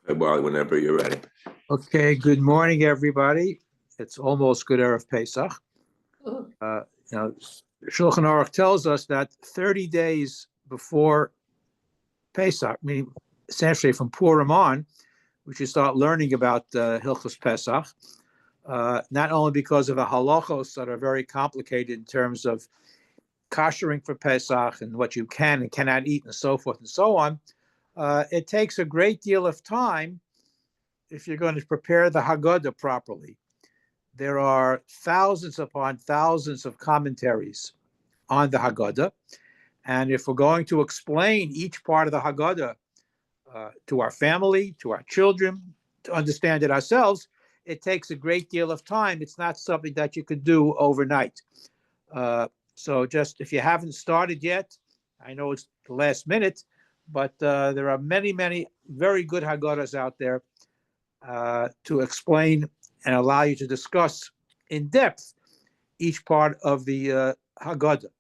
Well, whenever you're ready. Okay, good morning, everybody. It's almost Good Erev Pesach. Shulchan Aruch tells us that 30 days before Pesach, meaning essentially from Purim on, we should start learning about Hilchos Pesach, not only because of the halachos that are very complicated in terms of koshering for Pesach and what you can and cannot eat and so forth and so on. It takes a great deal of time if you're going to prepare the Haggadah properly. There are thousands upon thousands of commentaries on the Haggadah. And if we're going to explain each part of the Haggadah to our family, to our children, to understand it ourselves, it takes a great deal of time. It's not something that you could do overnight. So just if you haven't started yet, I know it's the last minute, but there are many, many very good Haggadahs out there to explain and allow you to discuss in depth each part of the Haggadah,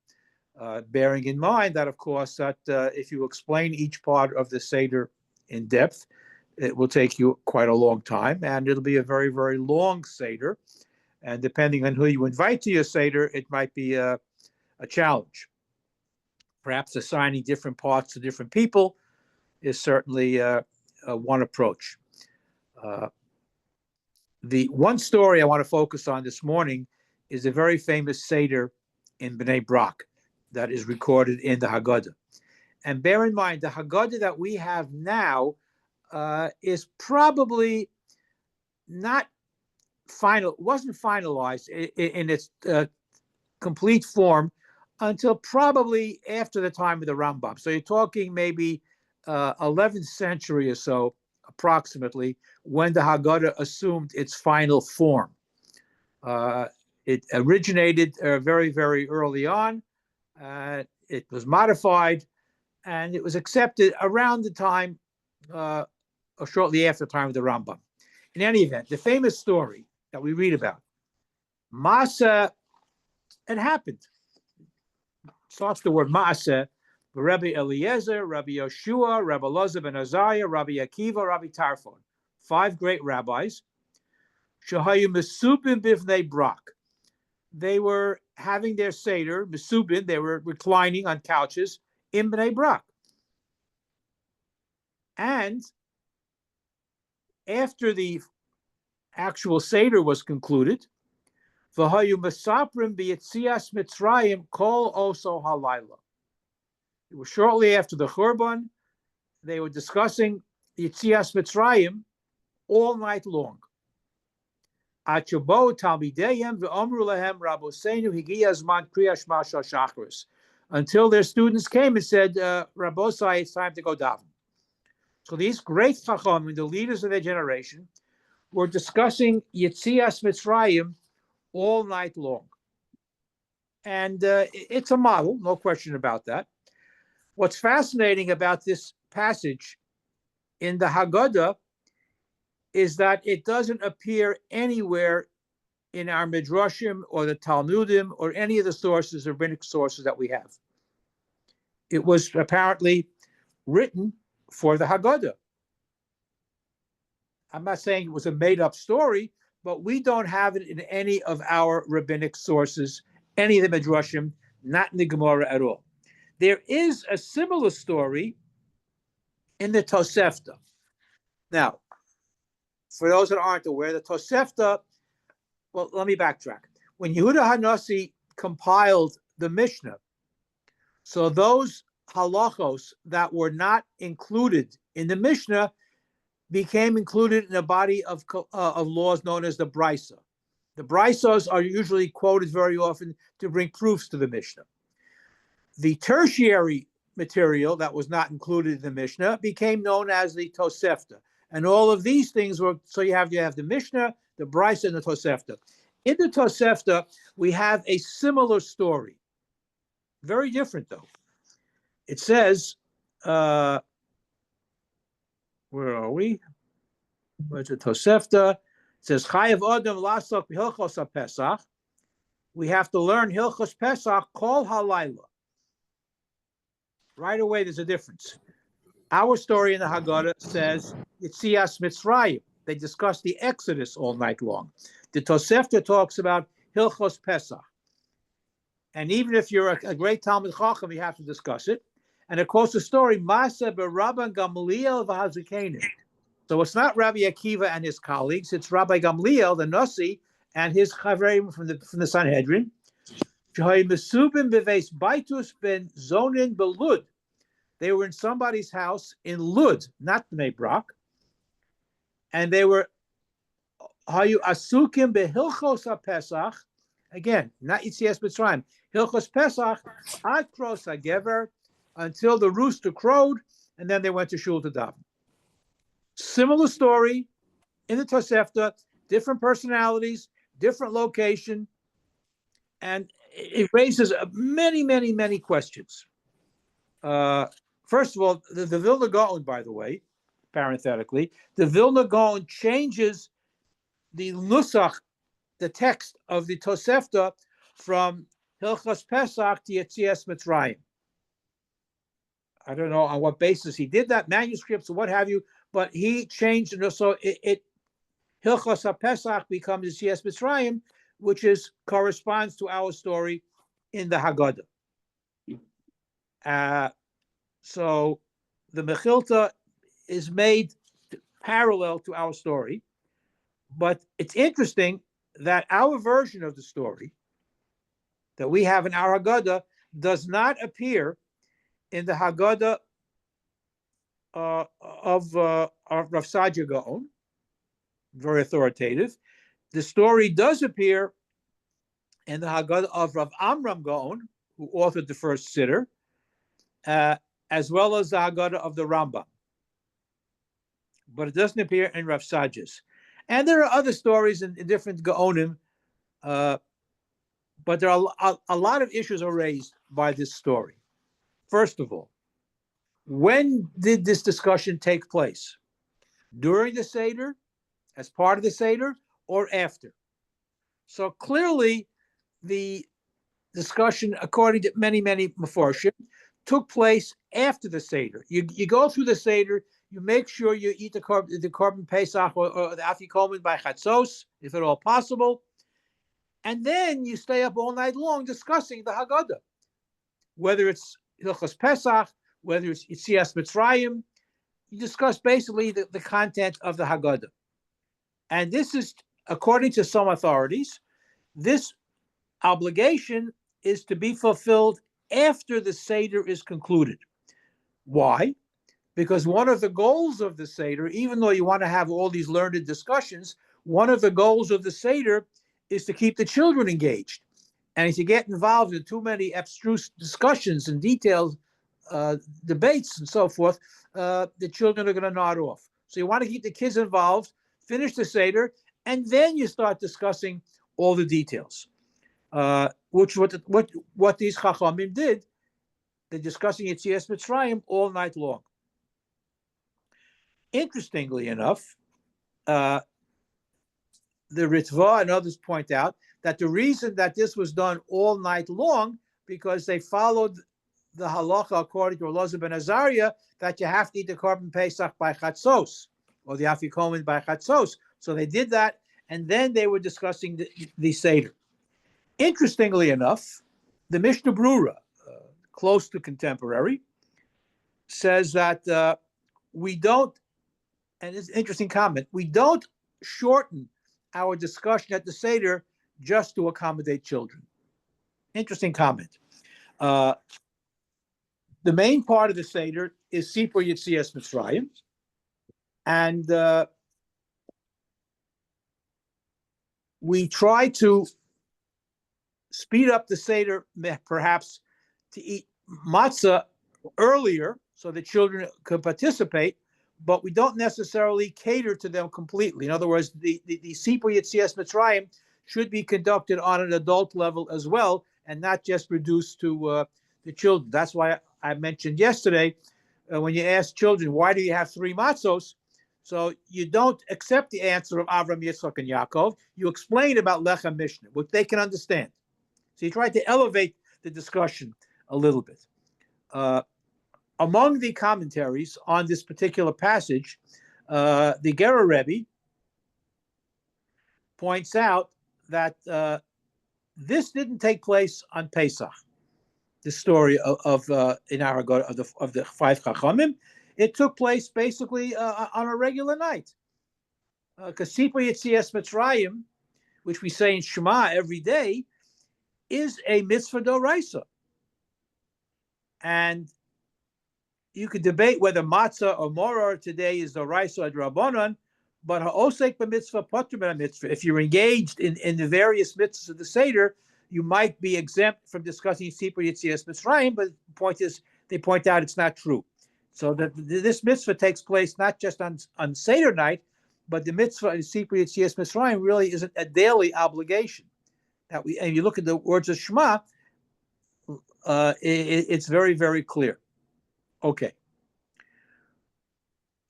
bearing in mind that, of course, that if you explain each part of the Seder in depth, it will take you quite a long time, and it'll be a very, very long Seder. And depending on who you invite to your Seder, it might be a challenge. Perhaps assigning different parts to different people is certainly one approach. The one story I want to focus on this morning is a very famous Seder in Bnei Brak that is recorded in the Haggadah. And bear in mind, the Haggadah that we have now is probably not final, wasn't finalized in its complete form until probably after the time of the Rambam. So you're talking maybe 11th century or so, approximately, when the Haggadah assumed its final form. It originated very, very early on. It was modified, and it was accepted around the time, or shortly after the time of the Rambam. In any event, the famous story that we read about, Masa, it happened. Starts the word Masa, Rabbi Eliezer, Rabbi Yoshua, Rabbi Elazar ben Azariah, Rabbi Akiva, Rabbi Tarfon, 5 great rabbis. Shahayu Mesubin bivnei Brak. They were having their Seder, Mesubin, they were reclining on couches in Bnei Brak. And after the actual Seder was concluded, V'hayu Mesaprim b'yitzias Mitzrayim kol oso halayla. It was shortly after the Churban. They were discussing Yitzias Mitzrayim all night long. Until their students came and said, Rabbosai, it's time to go daven. So these great Chachamim, the leaders of their generation, were discussing Yitzias Mitzrayim all night long. And it's a model, no question about that. What's fascinating about this passage in the Haggadah is that it doesn't appear anywhere in our Midrashim or the Talmudim or any of the sources, rabbinic sources that we have. It was apparently written for the Haggadah. I'm not saying it was a made-up story, but we don't have it in any of our rabbinic sources, any of the Midrashim, not in the Gemara at all. There is a similar story in the Tosefta. Now, for those that aren't aware, the Tosefta, well, let me backtrack. When Yehuda HaNasi compiled the Mishnah, so those halachos that were not included in the Mishnah became included in a body of laws known as the Brisa. The Brisas are usually quoted very often to bring proofs to the Mishnah. The tertiary material that was not included in the Mishnah became known as the Tosefta. And all of these things were, so you have the Mishnah, the Brisa, and the Tosefta. In the Tosefta, we have a similar story. Very different, though. It says, where are we? Where's the Tosefta? It says, Chayav Adam Lasok Hilchos HaPesach. We have to learn Hilchos Pesach Kol Halayla. Right away, there's a difference. Our story in the Haggadah says Yetzias Mitzrayim. They discuss the Exodus all night long. The Tosefta talks about Hilchos Pesach. And even if you're a great Talmud Chacham, you have to discuss it. And of course, the story, Masa beRabban Gamliel v'Hazikenim. So it's not Rabbi Akiva and his colleagues. It's Rabbi Gamliel, the Nasi, and his Chavreim from the Sanhedrin. They were in somebody's house in Lud, not Bnei Brak. And they were Hayu Asukim beHilchos HaPesach. Again, not Yitzias Mitzrayim. Hilchos Pesach, Ad Kros HaGever, until the rooster crowed, and then they went to Shul to daven. Similar story in the Tosefta, different personalities, different location, and it raises many, many, many questions. First of all, the Vilna Gaon, by the way, parenthetically, the Vilna Gaon changes the Nusach, the text of the Tosefta, from Hilchos Pesach to Yetzias Mitzrayim. I don't know on what basis he did that, manuscripts or what have you, but he changed it. So Hilchos HaPesach becomes Yetzias Mitzrayim, which corresponds to our story in the Haggadah. So the Mechilta is made parallel to our story, but it's interesting that our version of the story that we have in our Haggadah does not appear in the Haggadah of Rav Sadia Gaon, very authoritative. The story does appear in the Haggadah of Rav Amram Gaon, who authored the first Siddur, as well as the Haggadah of the Rambam. But it doesn't appear in Rav Sadia's. And there are other stories in different Gaonim, but there are a lot of issues are raised by this story. First of all, when did this discussion take place? During the Seder, as part of the Seder, or after? So clearly, the discussion, according to many, many Mefarshim, took place after the Seder. You go through the Seder, you make sure you eat the Korban Pesach or the Afikomen by Chatzos, if at all possible, and then you stay up all night long discussing the Haggadah, whether it's Hilchos Pesach, whether it's Yetzias Mitzrayim. You discuss basically the content of the Haggadah. And this is, according to some authorities, this obligation is to be fulfilled after the Seder is concluded. Why? Because one of the goals of the Seder, even though you want to have all these learned discussions, one of the goals of the Seder is to keep the children engaged. And if you get involved in too many abstruse discussions and detailed debates and so forth, the children are going to nod off. So you want to keep the kids involved, finish the Seder, and then you start discussing all the details, which what these Chachamim did. They're discussing Yetzias Mitzrayim all night long. Interestingly enough, the Ritva and others point out that the reason that this was done all night long, because they followed the halacha according to Elazar ben Azariah, that you have to eat the Korban Pesach by Chatzos, or the Afikomen by Chatzos. So they did that, and then they were discussing the Seder. Interestingly enough, the Mishnah Brura, close to contemporary, says that we don't, and it's an interesting comment, we don't shorten our discussion at the Seder just to accommodate children. Interesting comment. The main part of the Seder is Sipur Yetzias Mitzrayim, and we try to speed up the Seder, perhaps to eat matzah earlier so the children could participate, but we don't necessarily cater to them completely. In other words, the Sipur Yetzias Mitzrayim should be conducted on an adult level as well, and not just reduced to the children. That's why I mentioned yesterday, when you ask children, why do you have 3 matzos? So you don't accept the answer of Avram, Yitzchak, and Yaakov. You explain about Lechem Mishnah, which they can understand. So you try to elevate the discussion a little bit. among the commentaries on this particular passage, the Gera Rebbe points out that this didn't take place on Pesach. The story of in our of the five Chachamim, it took place basically on a regular night. Because Sipur Yetzias Mitzrayim, which we say in Shema every day, is a mitzvah d'oraisa. And you could debate whether matzah or moror today is d'oraisa or d'rabbanan, but ha'osek b'mitzvah poter b'mitzvah. If you're engaged in the various mitzvahs of the Seder, you might be exempt from discussing Sipur Yetzias Mitzrayim, but the point is, they point out it's not true. So that this mitzvah takes place not just on Seder night, but the mitzvah in Sipur Yetzias Mitzrayim really isn't a daily obligation. That and you look at the words of Shema, it's very, very clear. Okay.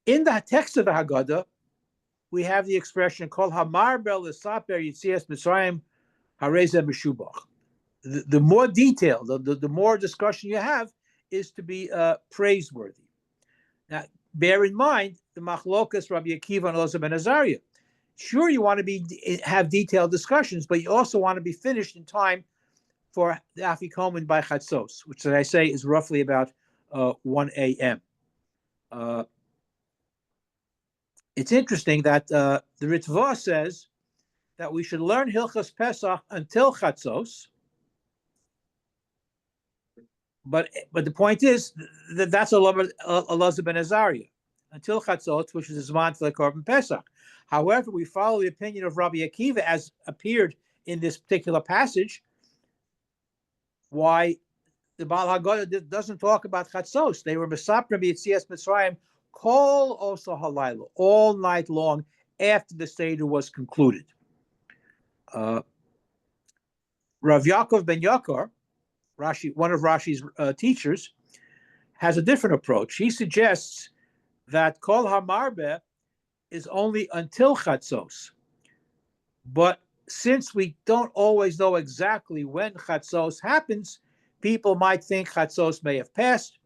In the text of the Haggadah, we have the expression "Kol hamar bel l'saper Yetzias Mitzrayim harezeh meshubach." The more detail, the more discussion you have, is to be praiseworthy. Now, bear in mind the machlokas Rabbi Akiva and Elazar ben Azariah. Sure, you want to have detailed discussions, but you also want to be finished in time for the Afikomen by Chatzos, which, as I say, is roughly about 1 a.m. It's interesting that the Ritva says that we should learn Hilchas Pesach until Chatzos, but the point is that that's Elazar ben Azariah, until Chatzos, which is the Zman for the Korban Pesach. However, we follow the opinion of Rabbi Akiva as appeared in this particular passage, why the Baal Haggadah doesn't talk about Chatzos. They were Mesaprim Yetzias Mitzrayim Kol Osa Halayla, all night long after the Seder was concluded. Rav Yaakov ben Yakar, Rashi, one of Rashi's teachers, has a different approach. He suggests that Kol HaMarbe is only until Chatzos. But since we don't always know exactly when Chatzos happens, people might think Chatzos may have passed.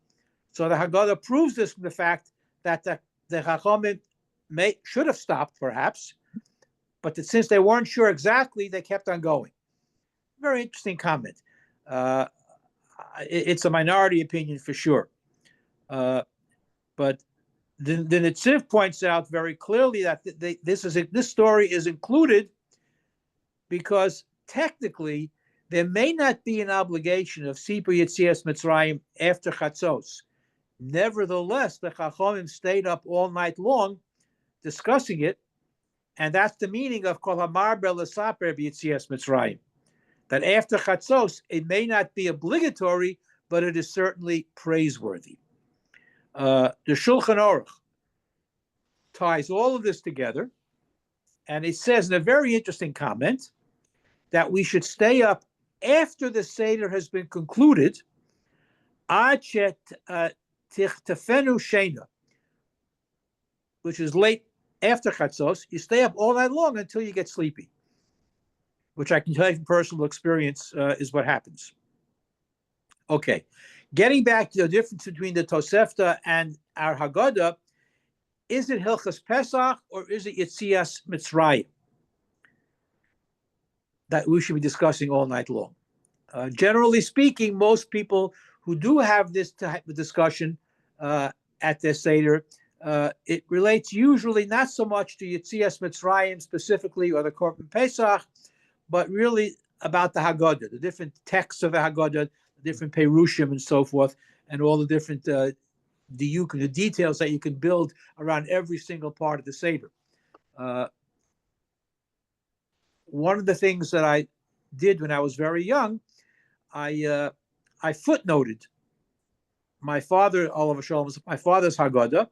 So the Haggadah proves this from the fact that the Chachamim should have stopped, perhaps, but that since they weren't sure exactly, they kept on going. Very interesting comment. It's a minority opinion for sure. But the Netziv points out very clearly that this story is included because technically there may not be an obligation of Sipur Yetzias Mitzrayim after Chatzos. Nevertheless, the Chachamim stayed up all night long discussing it, and that's the meaning of Kol Hamar Bel L'Saper B'Yetzias Mitzrayim. That after Chatzos, it may not be obligatory, but it is certainly praiseworthy. The Shulchan Aruch ties all of this together, and it says in a very interesting comment that we should stay up after the Seder has been concluded, ad tichtefenu sheina, which is late after Chatzos. You stay up all night long until you get sleepy, which I can tell you from personal experience is what happens. Okay, getting back to the difference between the Tosefta and our Haggadah, is it Hilchas Pesach or is it Yetzias Mitzrayim that we should be discussing all night long? Generally speaking, most people who do have this type of discussion at their Seder, it relates usually not so much to Yetzias Mitzrayim specifically or the Korban Pesach, but really about the Haggadah, the different texts of the Haggadah, the different Perushim and so forth, and all the different the details that you can build around every single part of the Seder. One of the things that I did when I was very young, I footnoted my father's Haggadah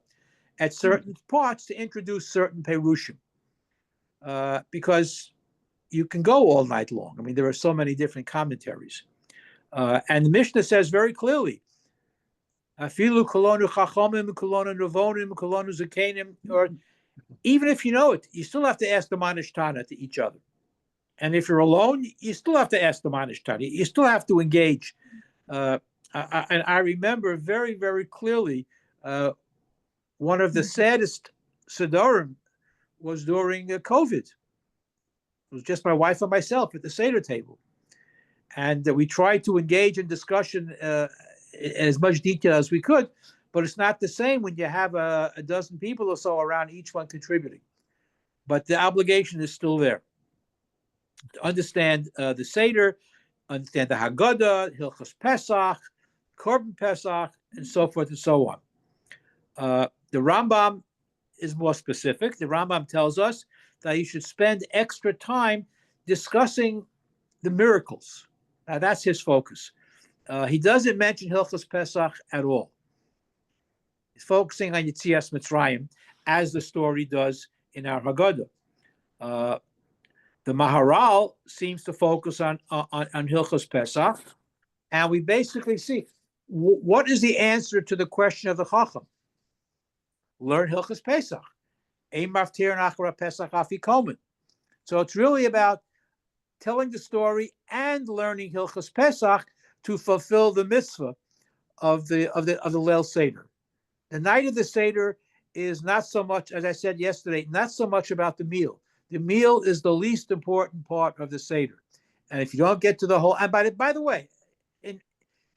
at certain parts to introduce certain Perushim, because you can go all night long. I mean, there are so many different commentaries. And the Mishnah says very clearly, Afilu kolonu chachamim, kolonu nevonim, kolonu zakenim, or even if you know it, you still have to ask the Manish Tana to each other. And if you're alone, you still have to ask the Manish Tana. You still have to engage And I remember very, very clearly one of the saddest Sidorim was during COVID. It was just my wife and myself at the Seder table. And we tried to engage in discussion in as much detail as we could, but it's not the same when you have a dozen people or so around, each one contributing. But the obligation is still there to understand the Seder, understand the Haggadah, Hilchos Pesach, Korban Pesach, and so forth and so on. The Rambam is more specific. The Rambam tells us that you should spend extra time discussing the miracles. Now, that's his focus. He doesn't mention Hilchos Pesach at all. He's focusing on Yetzias Mitzrayim, as the story does in our Haggadah. The Maharal seems to focus on Hilchos Pesach, and we basically see what is the answer to the question of the Chacham. Learn Hilchos Pesach. Ein maftir nachra Pesach afikomen. So it's really about telling the story and learning Hilchos Pesach to fulfill the mitzvah of the Leil Seder. The night of the Seder is not so much, as I said yesterday, not so much about the meal. The meal is the least important part of the Seder. And if you don't get to the whole, and by the way,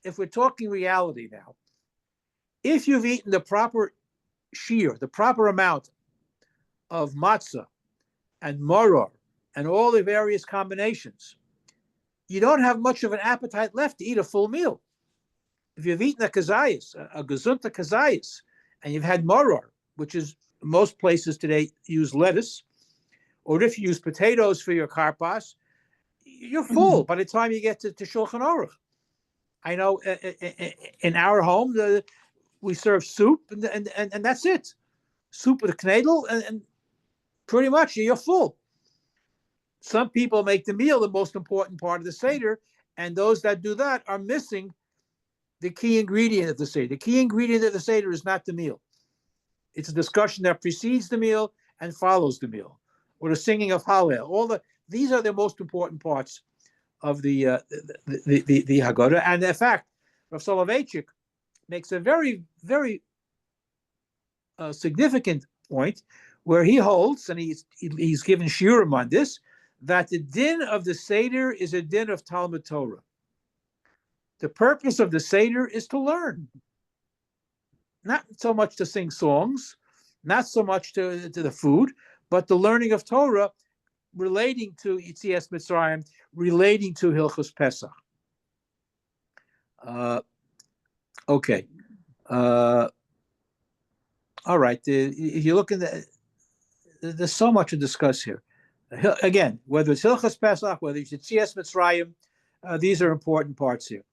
if we're talking reality now, if you've eaten the proper shiur, the proper amount of matzah and maror and all the various combinations, you don't have much of an appetite left to eat a full meal. If you've eaten a kazayas, a gesunta kazayas, and you've had maror, which is most places today use lettuce, or if you use potatoes for your karpas, you're full by the time you get to Shulchan Aruch. I know in our home, we serve soup, and that's it. Soup with a knedel, and pretty much you're full. Some people make the meal the most important part of the Seder, and those that do that are missing the key ingredient of the Seder. The key ingredient of the Seder is not the meal. It's a discussion that precedes the meal and follows the meal, or the singing of Hallel. These are the most important parts of the Haggadah. And in fact, Rav Soloveitchik makes a very, very significant point where he holds, and he's given shiurim on this, that the din of the Seder is a din of Talmud Torah. The purpose of the Seder is to learn, not so much to sing songs, not so much to the food, but the learning of Torah relating to Yetzias Mitzrayim, relating to Hilchos Pesach. Okay. All right. If you look in there's so much to discuss here. Again, whether it's Hilchos Pesach, whether it's Yetzias Mitzrayim, these are important parts here.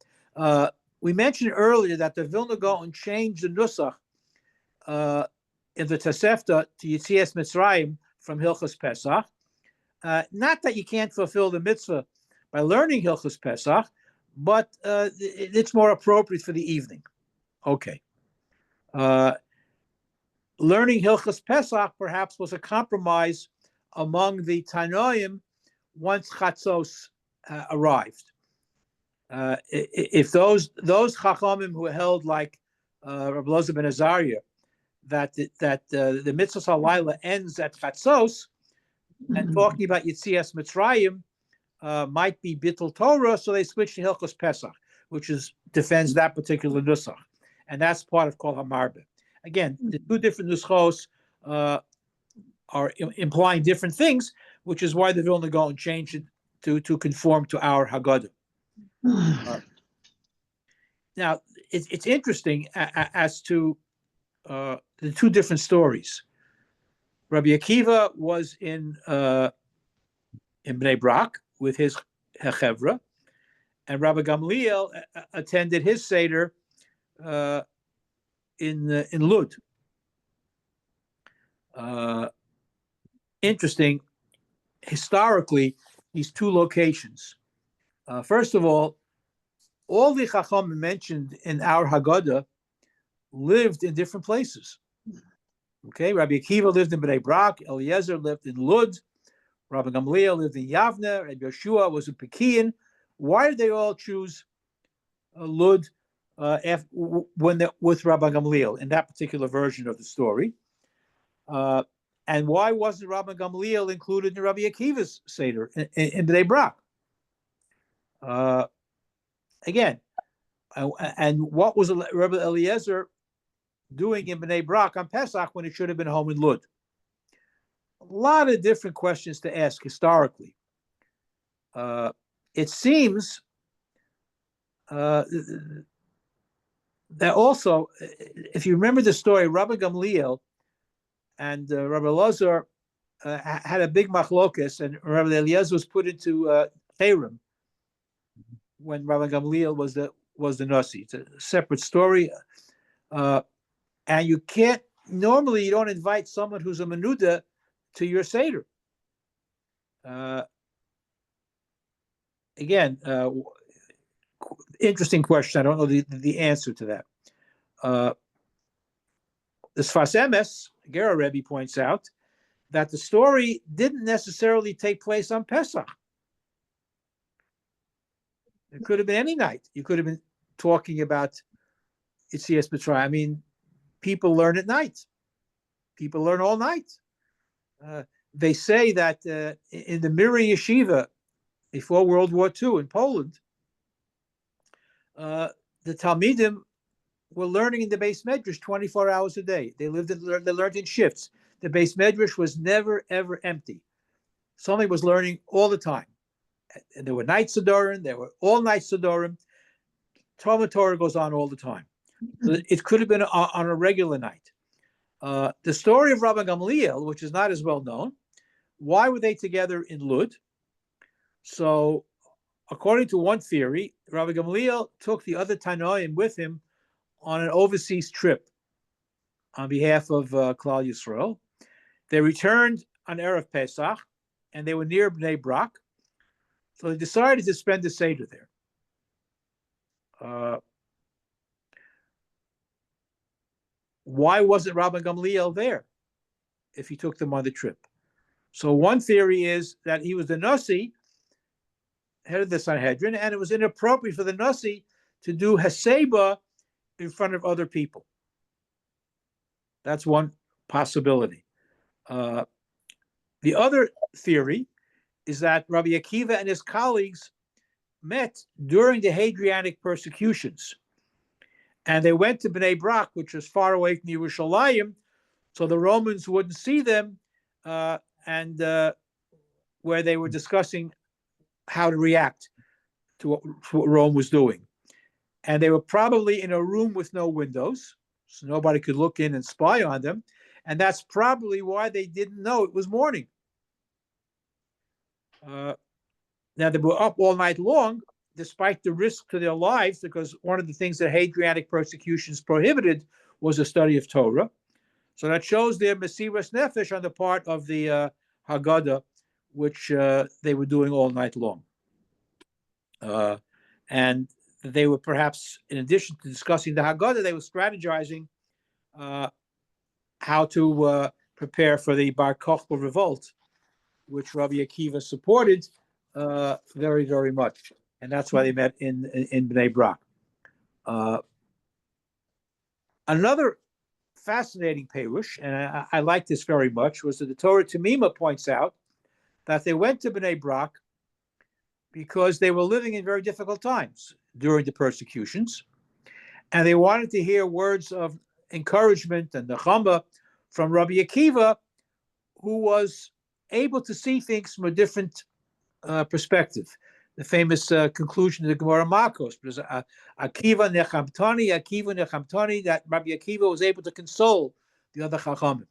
We mentioned earlier that the Vilna Gaon changed the nusach in the Tosefta to Yetzias Mitzrayim from Hilchos Pesach. Not that you can't fulfill the mitzvah by learning Hilchos Pesach, but it's more appropriate for the evening. Okay. Learning Hilchos Pesach perhaps was a compromise among the Tanoim once Chatzos arrived. If those Chachamim who held like Rabbi Loza ben Azariah that the mitzvah halayla ends at Chatzos, and talking about Yetzias Mitzrayim might be Bittul Torah, so they switched to Hilchos Pesach, which defends that particular nusach, and that's part of Kol HaMarbe. Again, the two different nuschos are implying different things, which is why the Vilna Gaon changed it to conform to our Haggadah. Now, it's interesting as to the two different stories. Rabbi Akiva was in Bnei Brak with his Hechevra, and Rabbi Gamliel attended his Seder in Lud. Interesting, historically, these two locations. First of all the Chacham mentioned in our Haggadah lived in different places. Okay, Rabbi Akiva lived in Bnei Brak, Eliezer lived in Lud, Rabbi Gamliel lived in Yavne, Rabbi Yeshua was in Pekian. Why did they all choose Lud with Rabbi Gamliel in that particular version of the story. And why wasn't Rabbi Gamliel included in Rabbi Akiva's Seder in Bnei Brak? Again, and what was Rabbi Eliezer doing in Bnei Brak on Pesach when it should have been home in Lud? A lot of different questions to ask historically. It seems that also, if you remember the story, Rabbi Gamliel and Rabbi Elazar had a big machlokas, and Rabbi Eliezer was put into Cherem when Rabbi Gamliel was the Nasi. It's a separate story, and you can't. Normally, you don't invite someone who's a menuda to your seder. Again, interesting question. I don't know the answer to that. The Sfas Emes, Gera Rebbe points out that the story didn't necessarily take place on Pesach. It could have been any night. You could have been talking about Yetzias Mitzrayim. I mean, people learn at night. People learn all night. They say that in the Mir Yeshiva before World War II in Poland, the Talmidim were learning in the Beis Medrash 24 hours a day. They learned in shifts. The Beis Medrash was never, ever empty. Somebody was learning all the time. And there were night Sidorim, there were all-night Sidorim. Talmud Torah goes on all the time. So it could have been on a regular night. The story of Rabbi Gamliel, which is not as well known, why were they together in Lud? So, according to one theory, Rabbi Gamliel took the other Tanoim with him on an overseas trip on behalf of Klal Yisrael. They returned on Erev Pesach, and they were near Bnei Brak, so they decided to spend the Seder there. Why wasn't Rabbi Gamliel there if he took them on the trip? So one theory is that he was the Nasi, head of the Sanhedrin, and it was inappropriate for the Nasi to do Haseba in front of other people. That's one possibility. The other theory is that Rabbi Akiva and his colleagues met during the Hadrianic persecutions, and they went to Bnei Brak, which was far away from Yerushalayim, so the Romans wouldn't see them, and where they were discussing how to react to what Rome was doing. And they were probably in a room with no windows, so nobody could look in and spy on them. And that's probably why they didn't know it was morning. Now, they were up all night long, despite the risk to their lives, because one of the things that Hadrianic persecutions prohibited was the study of Torah. So that shows their Mesiras Nefesh on the part of the Haggadah, which they were doing all night long. And they were perhaps, in addition to discussing the Haggadah, they were strategizing how to prepare for the Bar Kokhba revolt, which Rabbi Akiva supported very, very much. And that's why they met in Bnei Brak. Another fascinating perush, and I like this very much, was that the Torah Tamima points out that they went to Bnei Brak because they were living in very difficult times during the persecutions, and they wanted to hear words of encouragement and nechama from Rabbi Akiva, who was able to see things from a different perspective. The famous conclusion of the Gemara Makos, because Akiva nechamtani, that Rabbi Akiva was able to console the other Chachamim.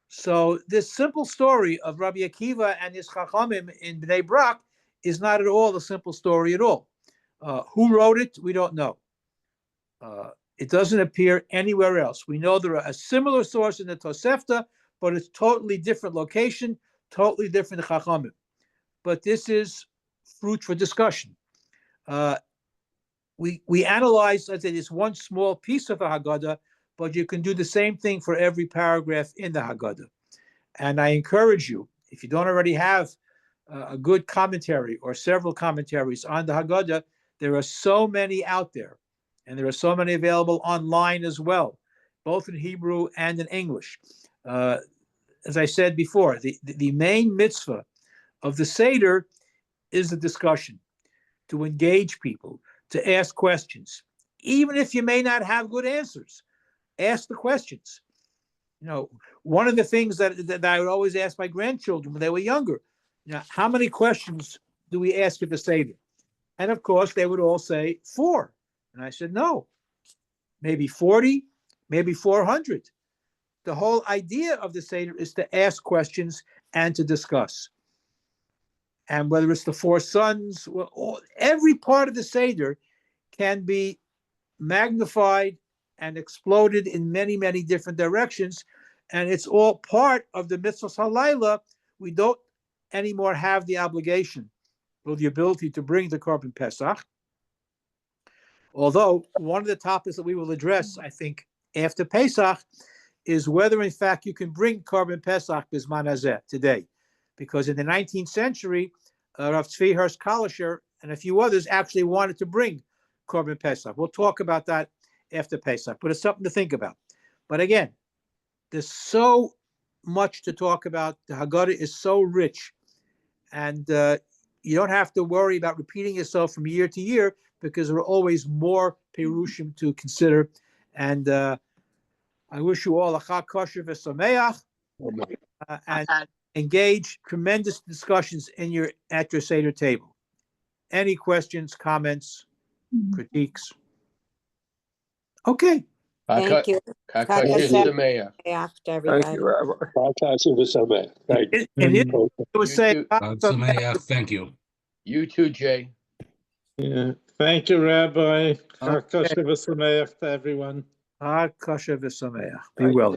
So this simple story of Rabbi Akiva and his Chachamim in Bnei Brak is not at all a simple story at all. Who wrote it? We don't know. It doesn't appear anywhere else. We know there are a similar source in the Tosefta, but it's totally different location, totally different Chachamim. But this is fruit for discussion. We analyze, let's say, this one small piece of a Haggadah, but you can do the same thing for every paragraph in the Haggadah. And I encourage you, if you don't already have a good commentary or several commentaries on the Haggadah, there are so many out there. And there are so many available online as well, both in Hebrew and in English. As I said before, the main mitzvah of the Seder is the discussion, to engage people, to ask questions. Even if you may not have good answers, ask the questions. One of the things that I would always ask my grandchildren when they were younger, how many questions do we ask at the Seder? And of course, they would all say 4. And I said, no, maybe 40, maybe 400. The whole idea of the Seder is to ask questions and to discuss. And whether it's the 4 sons, every part of the Seder can be magnified and exploded in many, many different directions. And it's all part of the mitzvahs halayla. We don't anymore have the obligation or the ability to bring the Korban Pesach. Although one of the topics that we will address, I think, after Pesach is whether, in fact, you can bring Korban Pesach Bisman Hazeh today. Because in the 19th century, Rav Tzvi Hirsch Kalisher and a few others actually wanted to bring Korban Pesach. We'll talk about that after Pesach, but it's something to think about. But again, there's so much to talk about. The Haggadah is so rich, and you don't have to worry about repeating yourself from year to year, because there are always more Perushim to consider. And I wish you all a Chag Kosher v'Sameach, and engage tremendous discussions at your Seder table. Any questions, comments, critiques? Okay. Thank you. Chag Kosher v'Sameach. After everybody. Thank you, Rabbi. Thank And you. it would say, Thank you. You too, Jay. Yeah. Thank you, Rabbi. Okay. Kosher v'sameach to everyone. Chag Kosher v'Sameach. Be well.